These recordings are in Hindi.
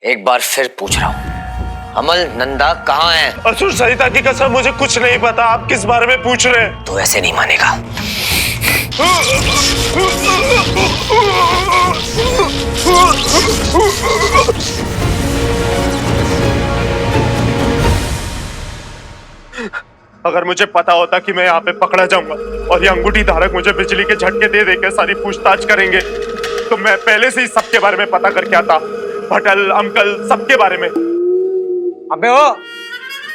एक बार फिर पूछ रहा हूँ, अमल नंदा कहाँ है? असुर सरिता की कसम मुझे कुछ नहीं पता। आप किस बारे में पूछ रहे हैं? तू ऐसे नहीं मानेगा। अगर मुझे पता होता कि मैं यहाँ पे पकड़ा जाऊंगा और ये अंगूठी धारक मुझे बिजली के झटके दे देकर सारी पूछताछ करेंगे, तो मैं पहले से ही सबके बारे में पता करके आता। भटल, अमकल, सबके बारे में। अबे ओ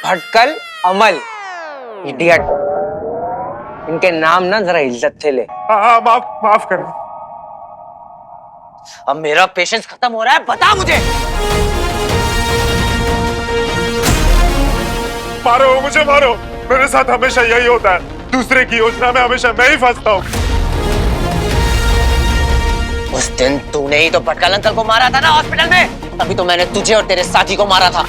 भटकल, अमल, इडियट, इनके नाम ना जरा इज्जत से ले। हाँ, माफ करना। अब मेरा पेशेंस खत्म हो रहा है, बता मुझे। मारो मुझे, मारो। मेरे साथ हमेशा यही होता है। दूसरे की योजना में हमेशा मैं ही फंसता हूँ। उस दिन तूने ही तो भटकल अंकल को मारा था ना हॉस्पिटल में, तभी तो मैंने तुझे और तेरे साथी को मारा था।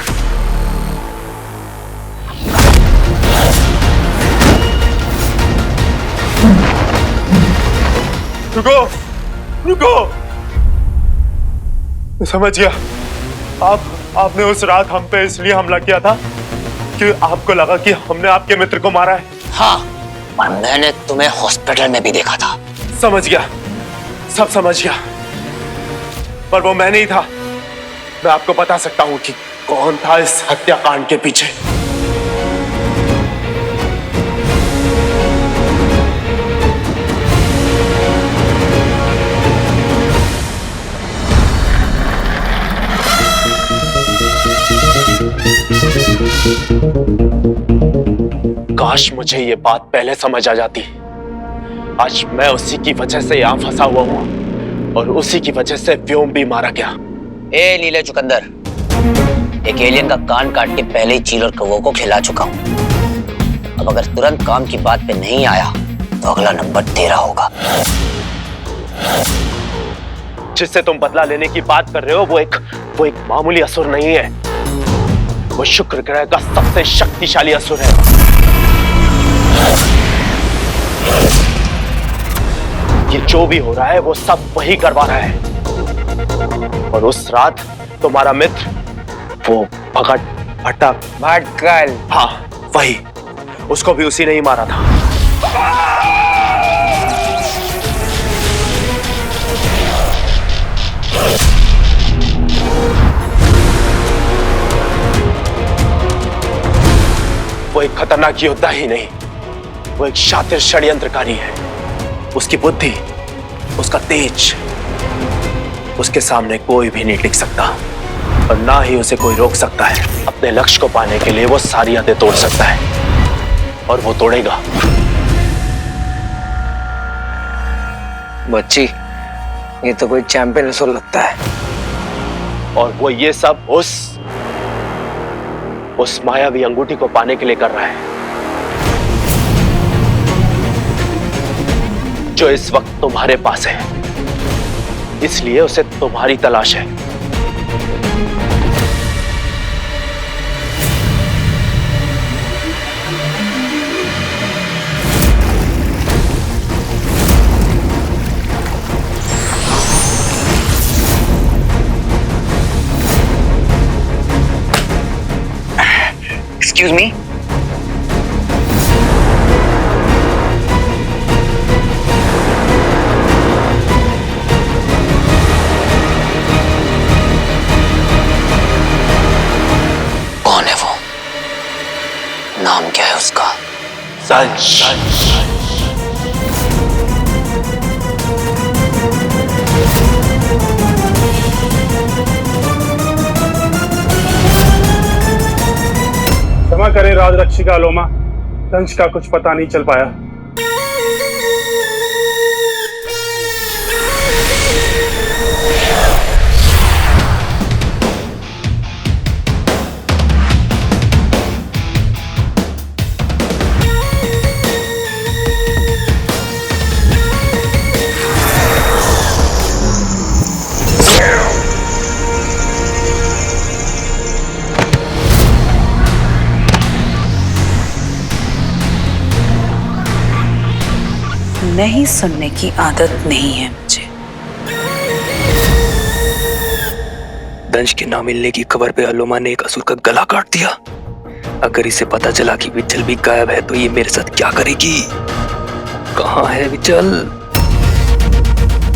रुको, रुको। समझ गया। आपने उस रात हम पे इसलिए हमला किया था कि आपको लगा कि हमने आपके मित्र को मारा है। हाँ, और मैंने तुम्हें हॉस्पिटल में भी देखा था। समझ गया, सब समझ गया। पर वो मैं नहीं था। मैं आपको बता सकता हूं कि कौन था इस हत्याकांड के पीछे। काश मुझे ये बात पहले समझ आ जाती। आज मैं उसी की वजह से यहां फंसा हुआ हूं और उसी की वजह से व्योम भी मारा गया। ए नीले चुकंदर, एक एलियन का कान काट के पहले ही चील और कौवों को खिला चुका हूं। अब अगर तुरंत काम की बात पे नहीं आया तो अगला नंबर तेरा होगा। जिससे तुम बदला लेने की बात कर रहे हो वो एक मामूली असुर नहीं है। वो शुक्र ग्रह का सबसे शक्तिशाली असुर है। ये जो भी हो रहा है वो सब वही करवा रहा है। और उस रात तुम्हारा मित्र वो भटकल, हाँ वही, उसको भी उसी ने ही मारा था। वो एक खतरनाक योद्धा ही नहीं, वो एक शातिर षड्यंत्रकारी है। उसकी बुद्धि, उसका तेज, उसके सामने कोई भी नहीं टिक सकता और ना ही उसे कोई रोक सकता है। अपने लक्ष्य को पाने के लिए वो सारी हदें तोड़ सकता है और वो तोड़ेगा। बच्ची, ये तो कोई चैंपियन असुर लगता है। और वो ये सब उस मायावी अंगूठी को पाने के लिए कर रहा है, जो इस वक्त तुम्हारे पास है। इसलिए उसे तुम्हारी तलाश है। एक्सक्यूज मी, कौन है वो? नाम क्या है उसका? संश। क्षमा करें राजरक्षिका लोमा, दंश का कुछ पता नहीं चल पाया। नहीं सुनने की आदत नहीं है मुझे। दंश के ना मिलने की खबर पे अलोमा ने एक असुर का गला काट दिया। अगर इसे पता चला कि विचल भी गायब है तो ये मेरे साथ क्या करेगी? कहाँ है विचल?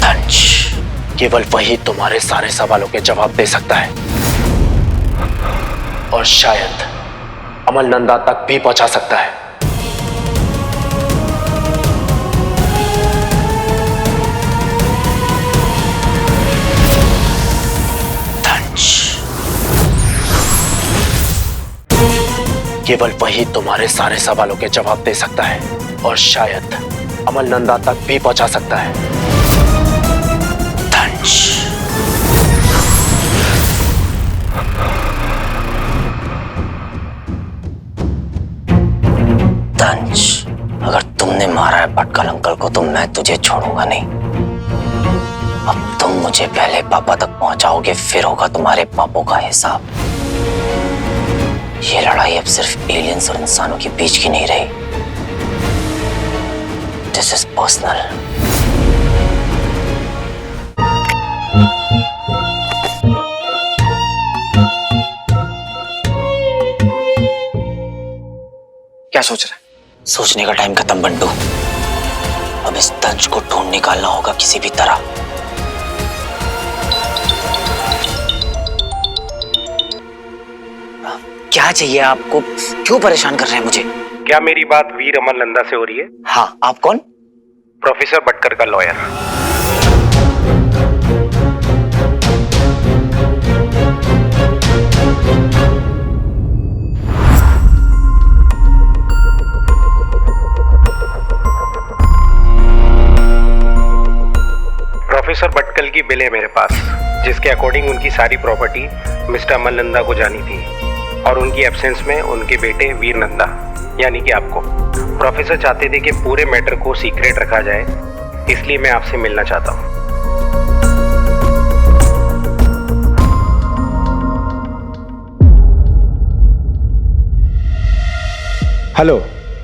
दंश, केवल वही तुम्हारे सारे सवालों के जवाब दे सकता है और शायद अमल नंदा तक भी पहुंचा सकता है। केवल वही तुम्हारे सारे सवालों के जवाब दे सकता है और शायद अमल नंदा तक भी पहुंचा सकता है। दंश, दंश, अगर तुमने मारा है भटकल अंकल को तो मैं तुझे छोड़ूंगा नहीं। अब तुम मुझे पहले पापा तक पहुंचाओगे, फिर होगा तुम्हारे पापों का हिसाब। ये लड़ाई अब सिर्फ एलियंस और इंसानों के बीच की नहीं रही। This is personal. क्या सोच रहा है? सोचने का टाइम खत्म बंटू। अब इस दंश को ढूंढ निकालना होगा किसी भी तरह। क्या चाहिए आपको? क्यों परेशान कर रहे हैं मुझे? क्या मेरी बात वीर अमल नंदा से हो रही है? हाँ, आप कौन? प्रोफेसर भटकर का लॉयर। प्रोफेसर भटकल की बिल है मेरे पास, जिसके अकॉर्डिंग उनकी सारी प्रॉपर्टी मिस्टर अमल नंदा को जानी थी और उनकी एब्सेंस में उनके बेटे वीर नंदा यानी कि आपको। प्रोफेसर चाहते थे कि पूरे मैटर को सीक्रेट रखा जाए, इसलिए मैं आपसे मिलना चाहता हूँ। हेलो,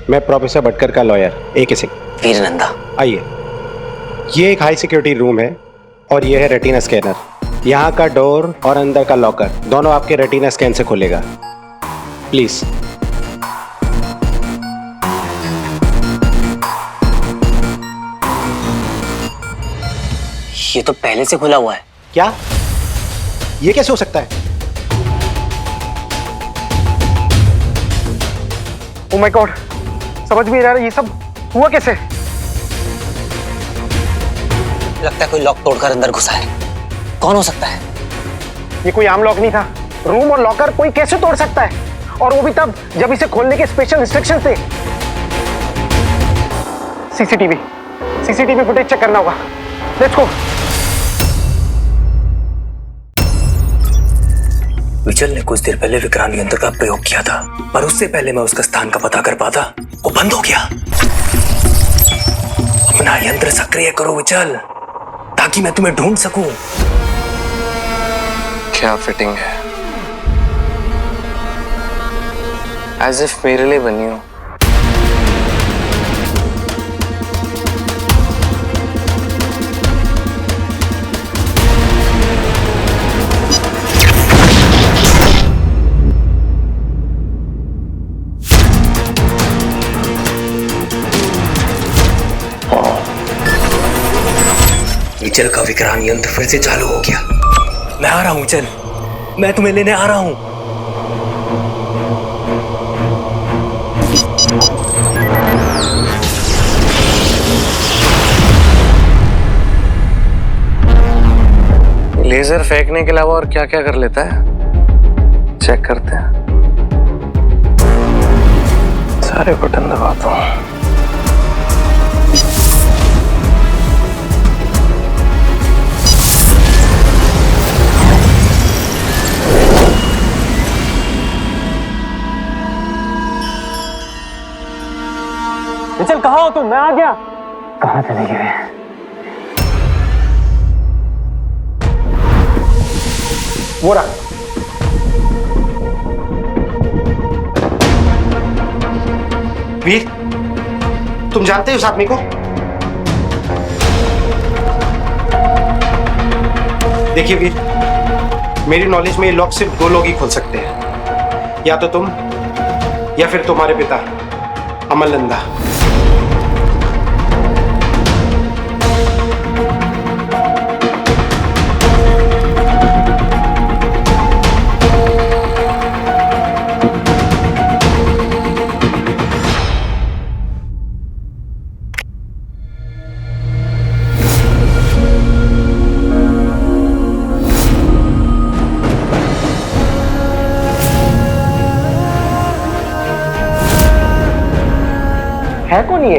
मैं प्रोफेसर भटकर का लॉयर AK सिंह। वीर नंदा, आइए। ये एक हाई सिक्योरिटी रूम है और ये है रेटिना स्कैनर। यहाँ का डोर और अंदर का लॉकर दोनों आपके रेटिना स्कैन से खुलेगा। प्लीज। ये तो पहले से खुला हुआ है। क्या? ये कैसे हो सकता है? ओ माय गॉड, समझ भी नहीं आ रहा ये सब हुआ कैसे? लगता है कोई लॉक तोड़कर अंदर घुसा है। कौन हो सकता है? ये कोई आम लॉक नहीं था। रूम और लॉकर कोई कैसे तोड़ सकता है? और वो भी तब जब इसे खोलने के स्पेशल इंस्ट्रक्शंस थे। सीसीटीवी फुटेज चेक करना होगा। Let's go. विचल ने कुछ देर पहले विक्रांत यंत्र का प्रयोग किया था, पर उससे पहले मैं उसका स्थान का पता कर पाता वो बंद हो गया। अपना यंत्र सक्रिय करो विचल, ताकि मैं तुम्हें ढूंढ सकूं। क्या फिटिंग है, एज इफ मेरे लिए बनी हो। विचल का विक्रांत यंत्र फिर से चालू हो गया। मैं आ रहा हूं विचल, मैं तुम्हें लेने आ रहा हूं। लेजर फेंकने के अलावा और क्या क्या कर लेता है, चेक करते हैं। सारे बटन दबाता हूं। चल, कहाँ हो तुम? मैं आ गया। कहाँ चले गए? वो रहा। वीर, तुम जानते हो उस आदमी को? देखिए वीर, मेरी नॉलेज में ये लॉक सिर्फ 2 लोग ही खोल सकते हैं, या तो तुम या फिर तुम्हारे पिता अमल नंदा। है कौन ये?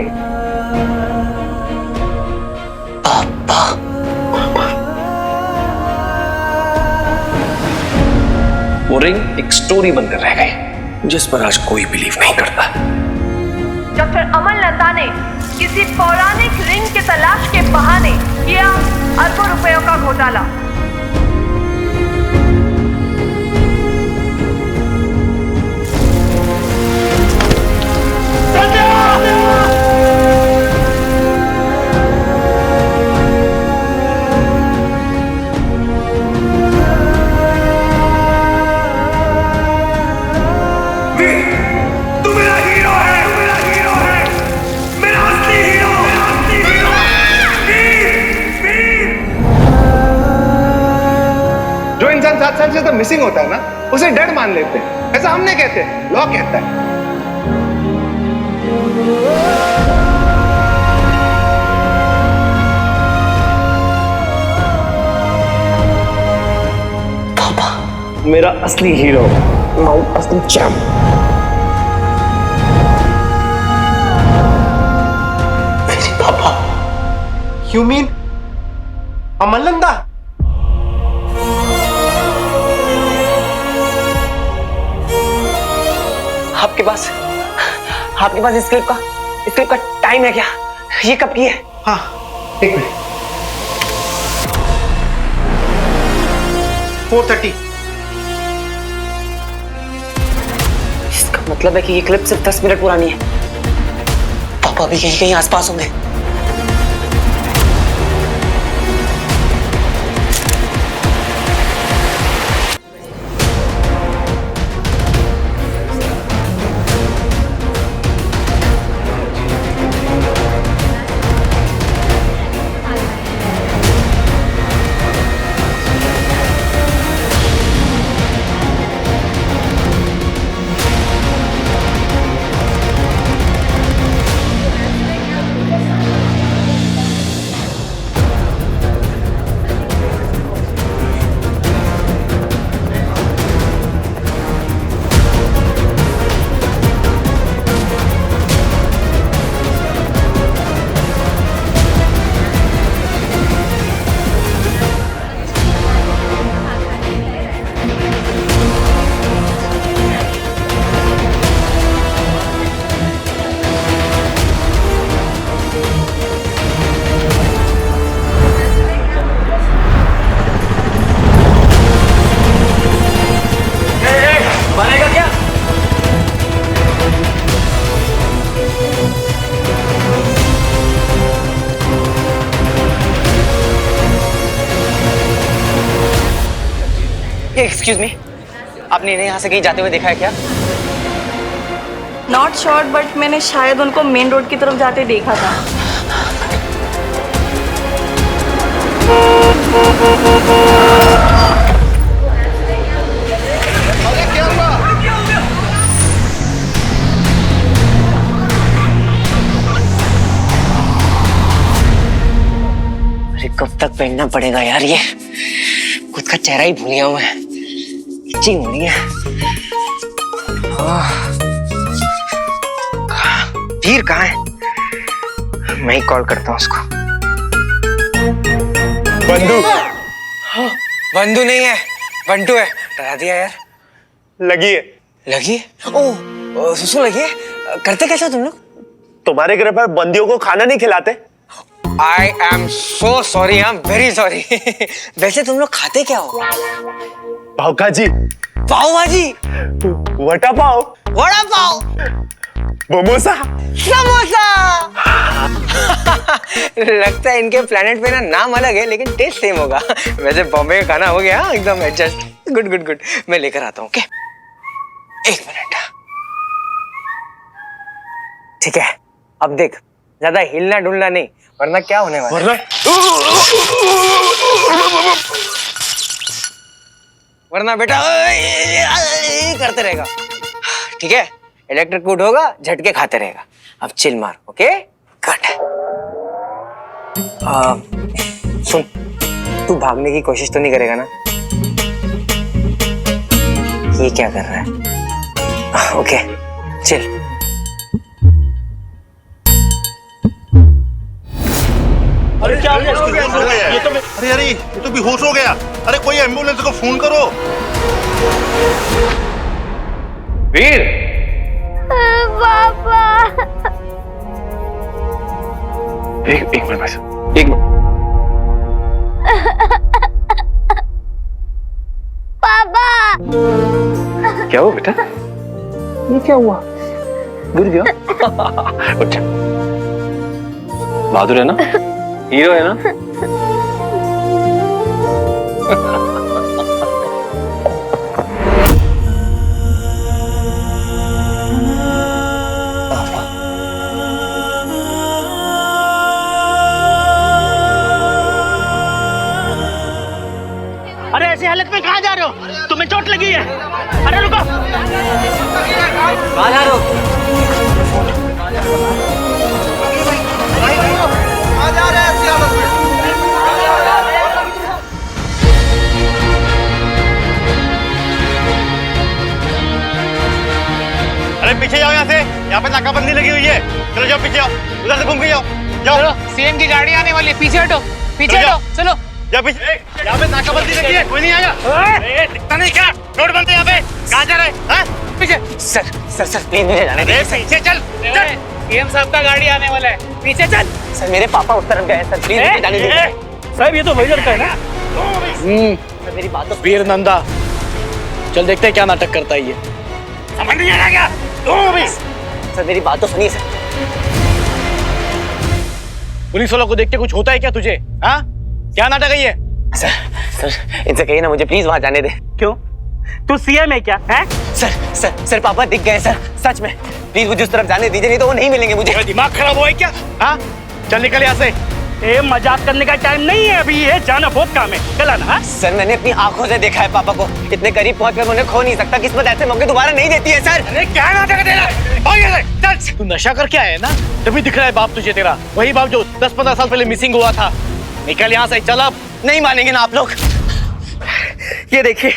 वो रिंग एक स्टोरी बनकर रह गई जिस पर आज कोई बिलीव नहीं करता। डॉक्टर अमल नंदा ने किसी पौराणिक रिंग के तलाश के बहाने किया अरबों रुपयों का घोटाला। जो इंसान 7 साल से तो मिसिंग होता है ना, उसे डेड मान लेते हैं। ऐसा हमने कहते हैं, लॉ कहता है। मेरा असली हीरो, असली चैम्प। पापा। You mean अमल नंदा? आपके पास स्क्रिप्ट का टाइम है क्या? ये कब की है? हाँ, 1 मिनट। 4:30। इसका मतलब है कि ये क्लिप सिर्फ 10 मिनट पुरानी है। पापा भी कहीं आसपास होंगे। एक्सक्यूज मी, आपने इन्हें यहाँ से कहीं जाते हुए देखा है क्या? नॉट श्योर, बट मैंने शायद उनको मेन रोड की तरफ जाते देखा था। अरे कब तक पहनना पड़ेगा यार ये? खुद का चेहरा ही भूल गया हूं मैं। इचिंग हो रही है। वीर कहाँ है? मैं ही कॉल करता हूँ उसको। बंदू। बंदू नहीं है, बंटू है। डरा दिया यार। लगी है। लगी है? ओह सुसु लगी है। करते कैसे तुम लोग? तुम्हारे घर पर बंदियों को खाना नहीं खिलाते? I am so sorry, I'm very sorry. वैसे तुम लोग खाते क्या हो? पाव भाजी। पाव भाजी? वड़ा पाव। वड़ा पाव? मोमोसा। समोसा। लगता है इनके प्लेनेट पे ना नाम अलग है लेकिन टेस्ट सेम होगा। वैसे बॉम्बे का खाना हो गया एकदम एडजस्ट। गुड गुड गुड, मैं लेकर आता हूँ। ओके, एक मिनट। ठीक है, अब देख, ज्यादा हिलना डुलना नहीं वरना क्या होने वाला है। वरना बेटा करते रहेगा। ठीक है, इलेक्ट्रिक कूट होगा, झटके खाते रहेगा। अब चिल मार। Okay, cut. सुन, तू भागने की कोशिश तो नहीं करेगा ना? ये क्या कर रहा है? Okay, chill. अरे क्या हो गया? ये तो अरे ये तो बेहोश हो गया। अरे कोई एम्बुलेंस को फोन करो। वीर, पापा। एक मिनट बस, एक मिनट। पापा। क्या हुआ बेटा? ये क्या हुआ? गिर गया? अच्छा, बहादुर है ना? हीरो है ना? अरे ऐसी हालत में कहाँ जा रहे हो? तुम्हें चोट लगी है? अरे रुको। कहाँ जा रहे हो? अरे पीछे जाओ यहाँ से, यहाँ पे नाकाबंदी लगी हुई है। चलो जाओ पीछे, जाओ उधर से घूम के जाओ। जाओ, सीएम की गाड़ी आने वाली है, पीछे हटो, पीछे हटो, चलो। जाओ पीछे। यहाँ पे नाकाबंदी लगी है, कोई नहीं आया। दिखता नहीं क्या? रोड बंद है यहाँ पे। कहाँ जा रहे हैं? पीछे। सर सर सर, प्लीज मुझे जाने दीजिए। पीछे चल। सीएम साहब का गाड़ी आने वाला है, पीछे चल। सर मेरे पापा उस तरफ गए, सर प्लीज मुझे जाने दीजिए। साहब ये तो वही लड़का है ना? सर मेरी बात तो वीर नंदा, चल देखते हैं क्या नाटक करता है ये। समझ नहीं आ रहा क्या? सर मेरी बात तो सुनिए सर। पुलिस वालों को देख के कुछ होता है क्या तुझे? हाँ, क्या नाटक है ये? सर इनसे कहिए ना मुझे प्लीज वहां जाने दे। क्यों? तू सीएम है क्या? है? सर पापा दिख गए सर, सच में। प्लीज मुझे उस तरफ जाने दीजिए, नहीं तो वो नहीं मिलेंगे मुझे। दिमाग खराब हुआ है क्या? हाँ, चल निकल यहाँ से। ए, मजाक करने का टाइम नहीं है अभी, ये जाना बहुत काम है। चल आना। हाँ? सर मैंने अपनी आंखों से देखा है पापा को, इतने करीब पहुंच कर उन्हें खो नहीं सकता। किस्मत ऐसे मौके दोबारा नहीं देती है सर। अरे क्या नाटक दे रहा है? चल, तू नशा करके आया है ना, तभी दिख रहा है बाप तुझे तेरा। वही बाप जो 10-15 साल पहले मिसिंग हुआ था। निकल यहाँ से, चल अब। नहीं मानेंगे ना आप लोग। ये देखिए,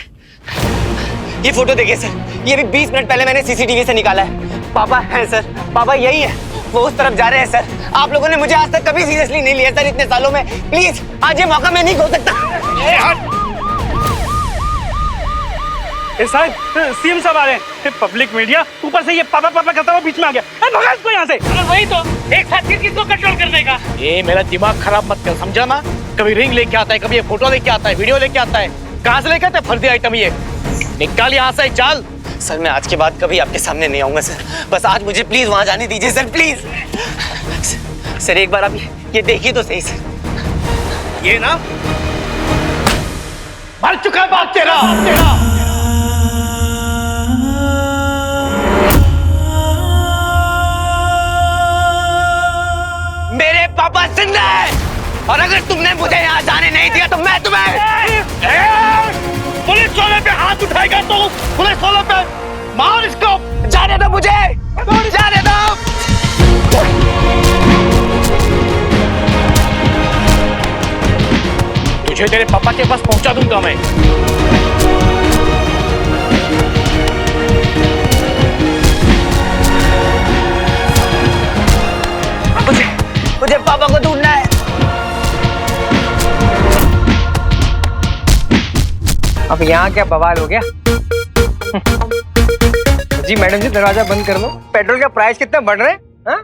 ये फोटो देखिए सर, ये भी 20 मिनट पहले मैंने सीसीटीवी से निकाला है। पापा है सर, पापा यही है, वो उस तरफ जा रहे हैं सर। आप लोगों ने मुझे आज तक कभी सीरियसली नहीं लिया सर इतने सालों में। प्लीज आज ये मौका मैं नहीं खो सकता। साहब, सीएम साहब आ रहे हैं। पब्लिक मीडिया, ऊपर से ये पापा पापा करता हुआ बीच में आ गया। भगा इसको यहाँ से। वही तो, एक साथ किसको कंट्रोल करने का? ये मेरा दिमाग खराब मत कर, समझा ना? कभी रिंग लेके आता है, कभी ये फोटो लेके आता है, वीडियो लेके आता है। कहाँ से लेके आता है फर्जी आइटम ये? निकाल यहाँ से, चल। सर मैं आज के बाद कभी आपके सामने नहीं आऊंगा सर, बस आज मुझे प्लीज वहां जाने दीजिए सर, प्लीज। सर एक बार आप ये देखिए तो सही सर। ये ना मर चुका है बाप तेरा। मेरे पापा जिंदा है, और अगर तुमने मुझे यहाँ जाने नहीं दिया तो मैं तुम्हें पुलिस वाले पे हाथ उठाएगा तो पुलिस वाले पे मार इसको। जाने दो मुझे, जाने दो। तुझे तेरे पापा के पास पहुंचा दूंगा मैं। मुझे पापा को ढूंढना है। अब यहाँ क्या बवाल हो गया? जी मैडम जी, दरवाजा बंद कर लो। पेट्रोल का प्राइस कितना बढ़ रहा है? हाँ?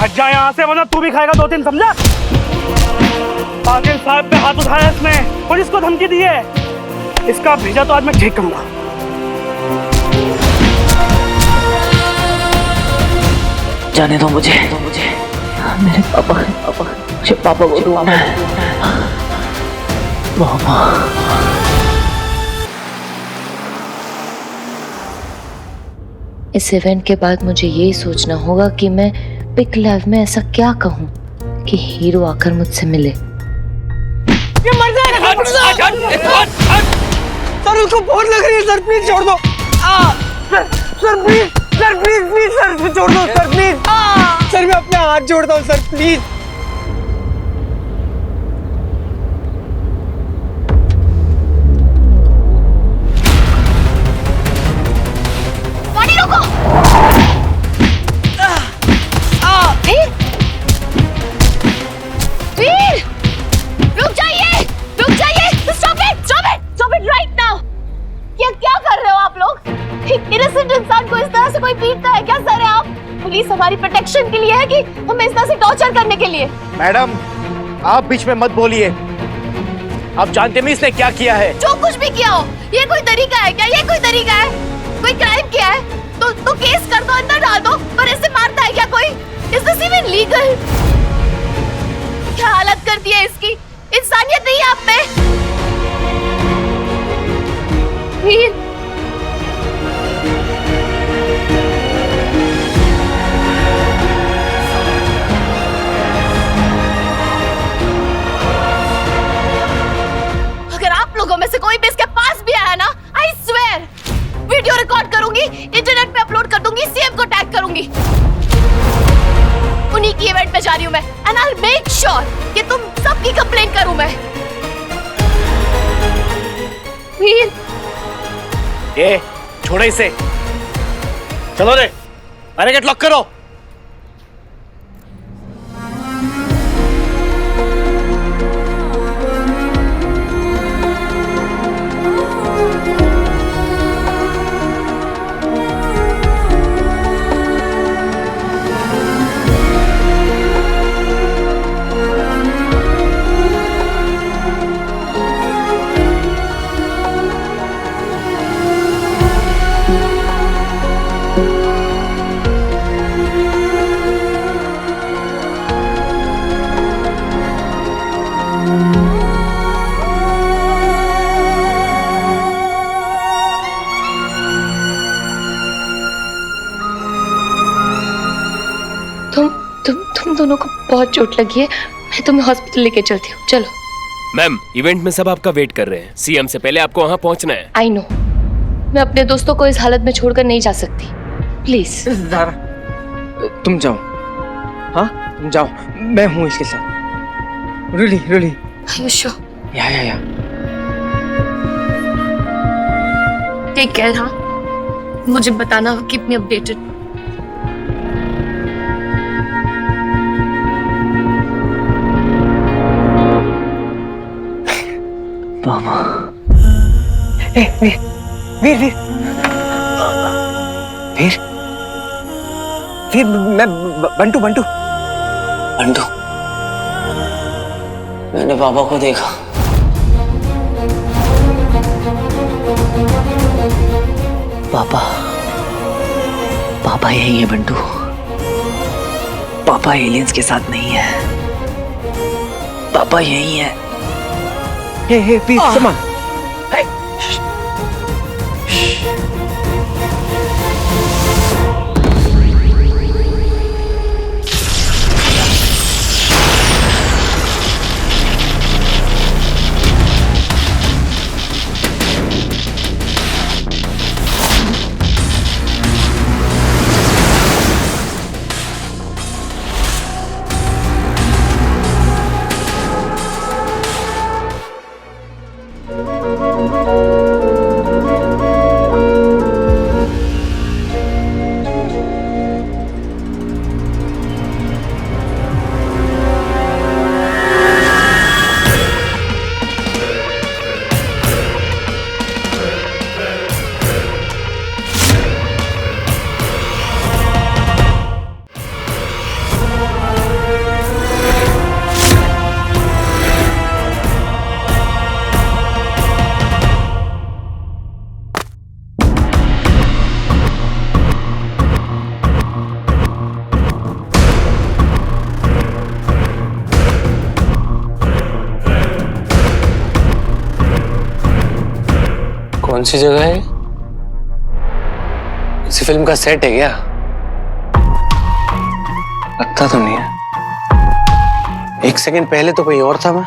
हट जा यहाँ से वरना तू भी खाएगा 2-3, समझा? पाटिल साहब पे हाथ उठाया इसने, पुलिस को धमकी दी है। इसका भेजा तो आज मैं ठीक करूंगा। जाने दो मुझे, मेरे पापा मुझे पापा को दुआ में पापा। इस इवेंट के बाद मुझे यही सोचना होगा कि मैं पिक लाइव में ऐसा क्या कहूँ कि हीरो आकर मुझसे मिले। ये मर जाएगा सर, उसको बहुत लग रही है सर, प्लीज छोड़ दो। Sir please, sir please sir छोड़ दो सर, प्लीज सर, मैं अपने हाथ जोड़ता हूँ सर, प्लीज। हमारी प्रोटेक्शन के लिए है कि हमें इस तरह से टॉर्चर करने के लिए? मैडम, आप बीच में मत बोलिए। आप जानते नहीं इसने क्या किया है? जो कुछ भी किया हो, ये कोई तरीका है क्या? ये कोई तरीका है? कोई क्राइम किया है तो केस कर दो, अंदर डाल दो, पर ऐसे मारता है क्या कोई? Is this even legal? क्या हालत कर दी है इसकी? इंसानियत नहीं है आप में? वीर, लोगों में से कोई भी इसके पास भी आया ना, आई स्वेयर वीडियो रिकॉर्ड करूंगी, इंटरनेट पे अपलोड कर दूंगी, सीएम को टैग करूंगी। उन्हीं की इवेंट पे जा रही हूं मैं, and I will make sure कि तुम सबकी कंप्लेंट करूं मैं। वीर, ये छोड़ो इसे, चलो रे, बैरिकेड लॉक करो। तुम दोनों को बहुत चोट लगी है, मैं तुम्हें हॉस्पिटल लेके चलती हूँ, चलो। मैम, इवेंट में सब आपका वेट कर रहे हैं। सीएम से पहले आपको वहाँ पहुँचना है। आई नो, मैं अपने दोस्तों को इस हालत में छोड़कर नहीं जा सकती, प्लीज। तुम जाओ, हाँ तुम जाओ, मैं हूँ इसके साथ। रियली या टेक केयर। हाँ, मुझे बताना, कीप मी अपडेटेड। मामा, वीर, मैं बंटू। मैंने पापा को देखा। पापा यही है बंटू। पापा एलियंस के साथ नहीं है, पापा यही है। Hey, please, come on. Hey. कौन सी जगह है? इसी फिल्म का सेट है क्या? लगता तो नहीं है। एक सेकंड पहले तो कोई और था मैं।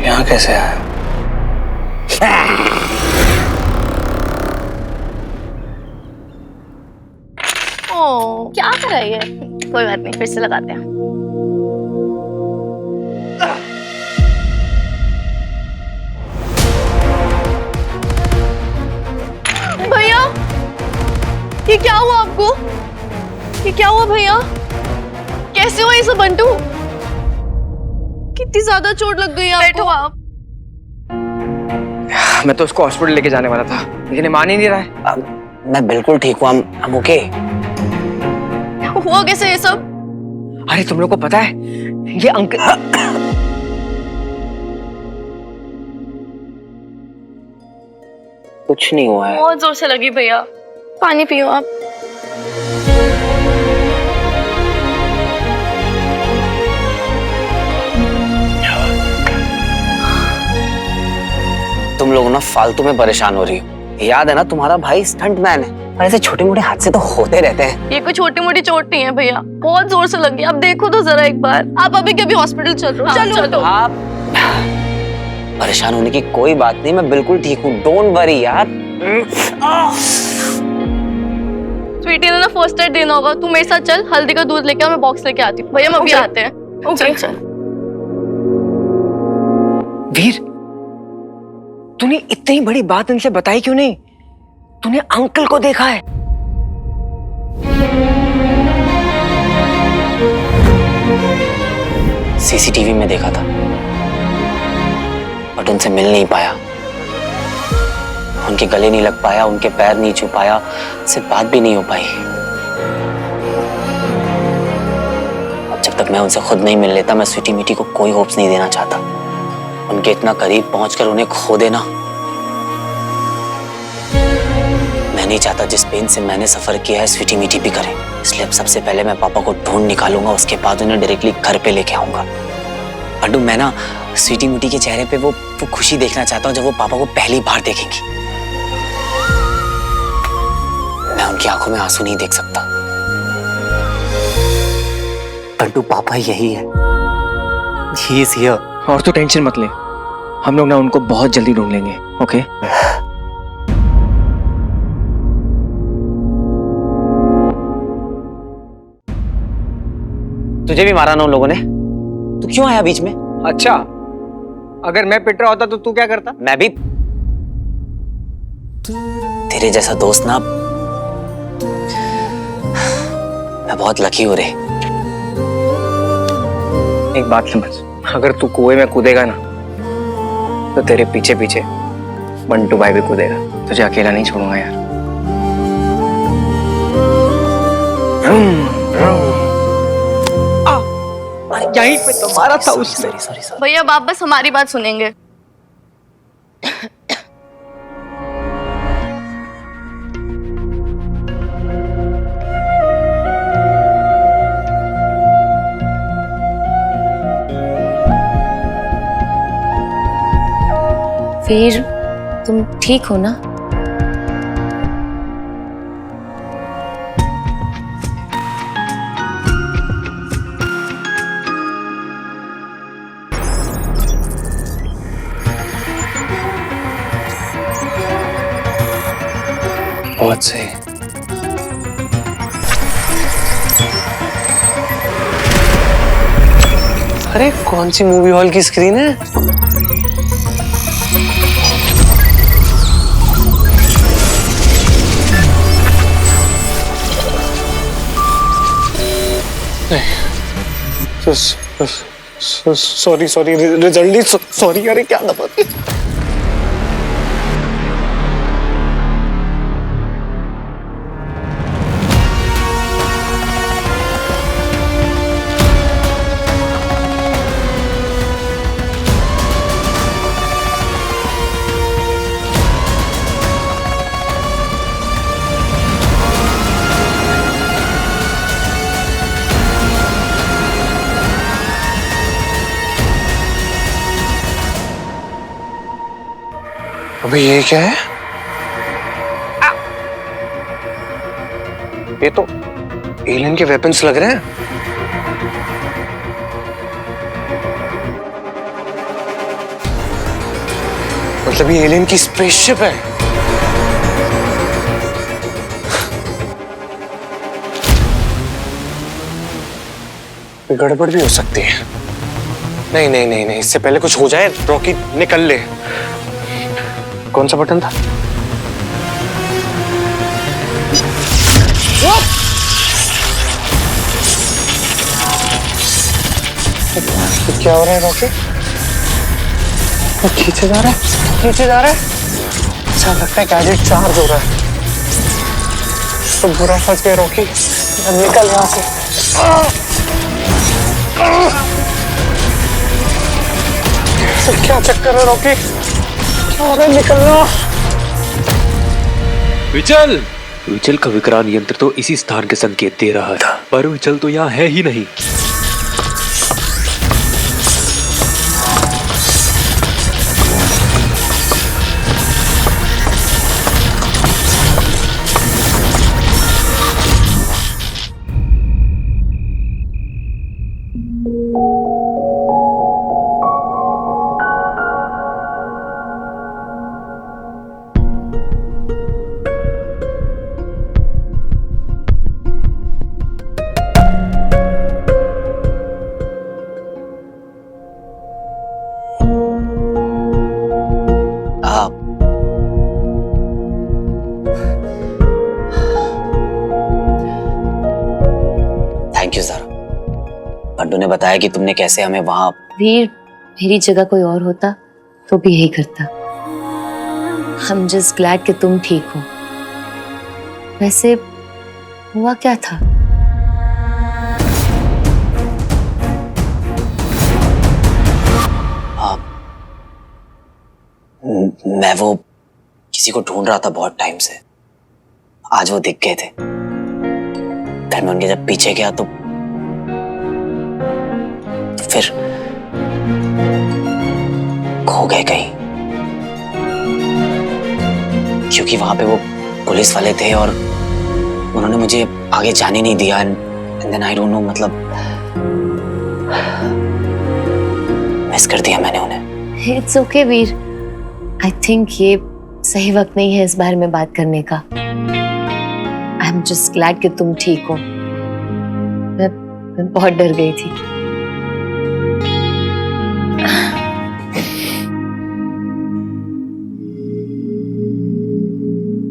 यहाँ कैसे आया? ओ, क्या कर रही है? कोई बात नहीं, फिर से लगाते हैं। भैया, ये क्या हुआ आपको? ये क्या हुआ भैया? कैसे हुआ ये सब बंटू? कितनी ज्यादा चोट लग गई आपको? बैठो आप। मैं तो उसको हॉस्पिटल लेके जाने वाला था, लेकिन ये मान ही नहीं रहा है। मैं बिल्कुल ठीक हूँ, I'm okay। हुआ कैसे ये सब? अरे तुम लोग को पता है ये अंकल कुछ नहीं हुआ है। बहुत जोर से लगी भैया, पानी पियो आप। तुम लोग ना फालतू में परेशान हो रही हो। याद है ना, तुम्हारा भाई स्टंट मैन है और ऐसे छोटे मोटे हादसे तो होते रहते हैं। ये कोई छोटी मोटी चोट नहीं है भैया, बहुत जोर से लगी। आप देखो तो जरा एक बार। आप अभी के अभी हॉस्पिटल चल रहे हो। चलो। आप परेशान होने की कोई बात नहीं, मैं बिल्कुल ठीक हूँ। डोंट वरी यार। स्वीटी ने ना फर्स्ट एड देना होगा। तू मेरे साथ चल, हल्दी का दूध लेके आ, मैं बॉक्स लेके आती हूँ। भैया हम अभी आते हैं। ओके चल। वीर, तूने इतनी बड़ी बात इनसे बताई क्यों नहीं? तूने अंकल को देखा है? सीसीटीवी में देखा था, बट उनसे मिल नहीं पाया, उनके गले नहीं लग पाया, उनके पैर नहीं छू पाया, सिर्फ बात भी नहीं हो पाई। अब जब तक मैं उनसे खुद नहीं मिल लेता, मैं स्वीटी मीटी को कोई होप्स नहीं देना चाहता। उनके इतना करीब पहुंचकर उन्हें खो देना, मैं नहीं चाहता। जिस पेन से मैंने सफर किया है, स्वीटी मीटी भी करे। इसलिए अब सबसे पहले मैं पापा को ढूंढ निकालूंगा, उसके बाद उन्हें डायरेक्टली घर पे लेके आऊंगा। अड्डू, मैं ना स्वीटी मीटी के चेहरे पे वो खुशी देखना चाहता हूँ जब वो पापा को पहली बार देखेंगी। मैं उनकी आंखों में आंसू नहीं देख सकता। अड्डू, पापा यही है। He is here। और तू टेंशन मत ले, हम लोग ना उनको बहुत जल्दी ढूंढ लेंगे। ओके? तुझे भी मारा ना उन लोगों ने? तू क्यों आया बीच में? अच्छा, अगर मैं पिट रहा होता तो तू क्या करता? मैं भी तेरे जैसा दोस्त ना, मैं बहुत लकी हूं रे। एक बात समझ, अगर तू कुएं में कूदेगा ना तो तेरे पीछे पीछे बंटू भाई भी कूदेगा। तुझे अकेला नहीं छोड़ूंगा यार। यहीं पे तो मारा था उसने। भैया आप बस हमारी बात सुनेंगे। वीर, तुम ठीक हो ना? बहुत सही। अरे कौन सी मूवी हॉल की स्क्रीन है? Sorry result sorry. अरे क्या बात है? अबे ये क्या है? ये तो एलियन के वेपन्स लग रहे हैं। मतलब ये एलियन की स्पेसशिप है। गड़बड़ भी हो सकती है। नहीं नहीं नहीं नहीं, इससे पहले कुछ हो जाए रॉकी निकल ले। कौन सा बटन था? क्या हो रहा है रॉकी? वो खींचे जा रहा है, खींचे जा रहा है। अच्छा लगता है गैजेट चार्ज हो रहा है। तो बुरा फंस गए रॉकी, निकल यहाँ से। क्या चक्कर है रॉकी? क्या हो रहा है? निकलना। विचल! विचल का विकराल यंत्र तो इसी स्थान के संकेत दे रहा था, पर विचल तो यहाँ है ही नहीं। Thank you Zaara. बंटू ने बताया कि तुमने कैसे हमें वहां। वीर, मेरी जगह कोई और होता तो भी यही करता। I'm just glad कि तुम ठीक हो। वैसे हुआ क्या था? मैं वो किसी को ढूंढ रहा था बहुत टाइम से। आज वो दिख गए थे। फिर मैं उनके जब पीछे गया तो फिर खो गए कहीं, क्योंकि वहां पे वो पुलिस वाले थे और उन्होंने मुझे आगे जाने नहीं दिया। And then I don't know, मतलब मिस कर दिया मैंने उन्हें। It's okay Veer, I think ये सही वक्त नहीं है इस बारे में बात करने का। आई एम जस्ट ग्लैड कि तुम ठीक हो। मैं बहुत डर गई थी।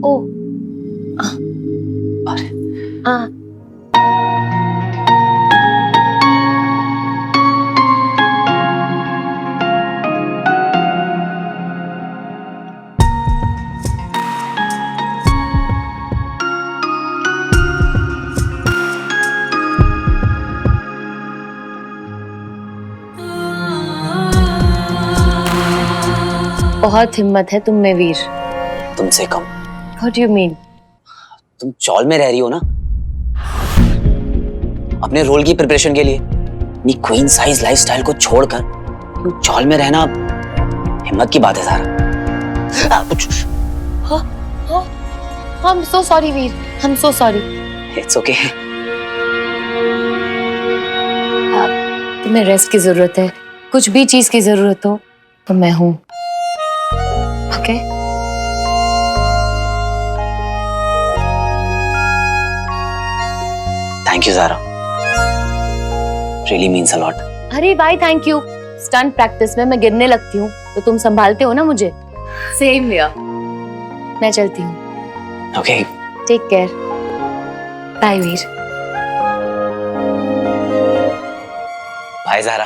ओ, अरे बहुत हिम्मत है तुम में वीर। तुमसे कम। What do you mean? तुम चौल में रह रही हो ना अपने रोल की प्रिपरेशन के लिए। अपनी क्वीन साइज लाइफस्टाइल को छोड़कर तुम चौल में रहना हिम्मत की बात है सारा। I'm so sorry Veer, I'm so sorry। It's okay। तुम्हें रेस्ट की जरूरत है, कुछ भी चीज की जरूरत हो तो मैं हूं। Okay? Thank you Zara, really means a lot. अरे भाई थैंक यू। स्टंट प्रैक्टिस में मैं गिरने लगती हूँ तो तुम संभालते हो ना मुझे। Same here. मैं चलती हूँ। Okay, take care. Bye Veer. Bye Zara.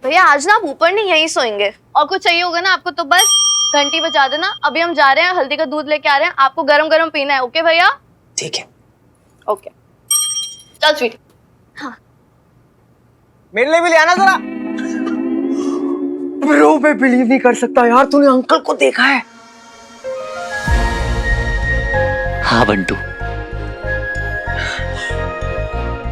भैया आज ना आप ऊपर नहीं यहीं सोएंगे, और कुछ चाहिए होगा ना आपको तो बस घंटी बजा देना। अभी हम जा रहे हैं, हल्दी का दूध लेके आ रहे हैं, आपको गरम गरम पीना है। ओके भैया? ठीक है। ओके चल स्वीट। हाँ मेरे लिए भी ले आना जरा। ब्रो मैं बिलीव नहीं कर सकता यार, तूने अंकल को देखा है? हाँ बंटू।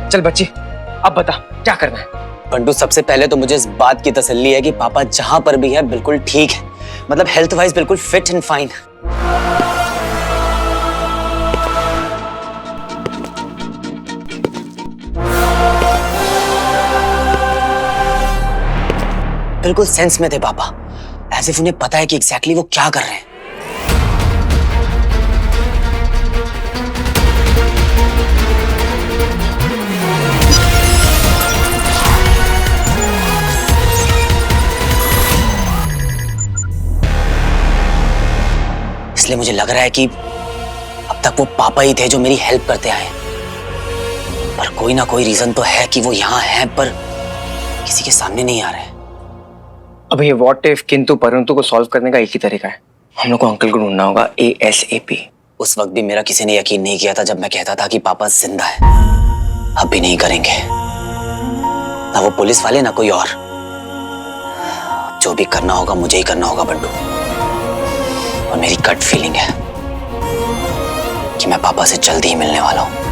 चल बच्ची अब बता क्या करना है। बंटू, सबसे पहले तो मुझे इस बात की तसल्ली है कि पापा जहां पर भी है बिल्कुल ठीक है, मतलब हेल्थ वाइज बिल्कुल फिट एंड फाइन। बिल्कुल सेंस में थे पापा, ऐसे उन्हें पता है कि एग्जैक्टली वो क्या कर रहे हैं। इसलिए मुझे लग रहा है कि अब तक वो पापा ही थे जो मेरी हेल्प करते आए, पर कोई ना कोई रीजन तो है कि वो यहाँ हैं पर किसी के सामने नहीं आ रहे। अब ये व्हाट इफ किंतु परंतु को सॉल्व करने का एक ही तरीका है, हम लोग को अंकल को ढूंढना होगा ASAP। उस वक्त भी मेरा किसी ने यकीन नहीं किया था जब मैं कहता था कि पापा जिंदा है। अब भी नहीं करेंगे, ना वो पुलिस वाले ना कोई और। जो भी करना होगा मुझे ही करना होगा बंटू, और मेरी गट फीलिंग है कि मैं पापा से जल्दी ही मिलने वाला हूं।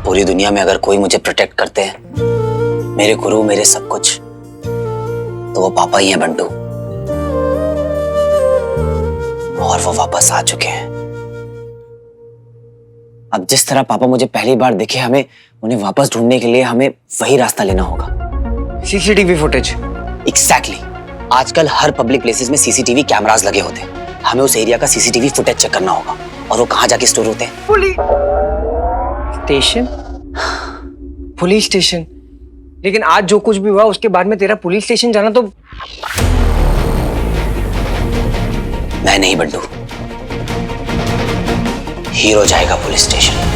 पूरी दुनिया में अगर कोई मुझे प्रोटेक्ट करते हैं, मेरे गुरु, मेरे सब कुछ, तो वो पापा ही हैं बंटू। और वो वापस आ चुके हैं। अब जिस तरह पापा मुझे पहली बार दिखे, हमें उन्हें वापस ढूंढने के लिए हमें वही रास्ता लेना होगा। CCTV footage. एग्जैक्टली। आजकल हर पब्लिक प्लेसेस में CCTV कैमरास लगे होते हैं। हमें उस एरिया का CCTV फुटेज चेक करना होगा। और वो कहाँ जाके स्टोर होते हैं? Police station. लेकिन आज जो कुछ भी हुआ उसके बाद में तेरा पुलिस स्टेशन जाना तो... मैं नहीं बंटू, हीरो जाएगा पुलिस स्टेशन।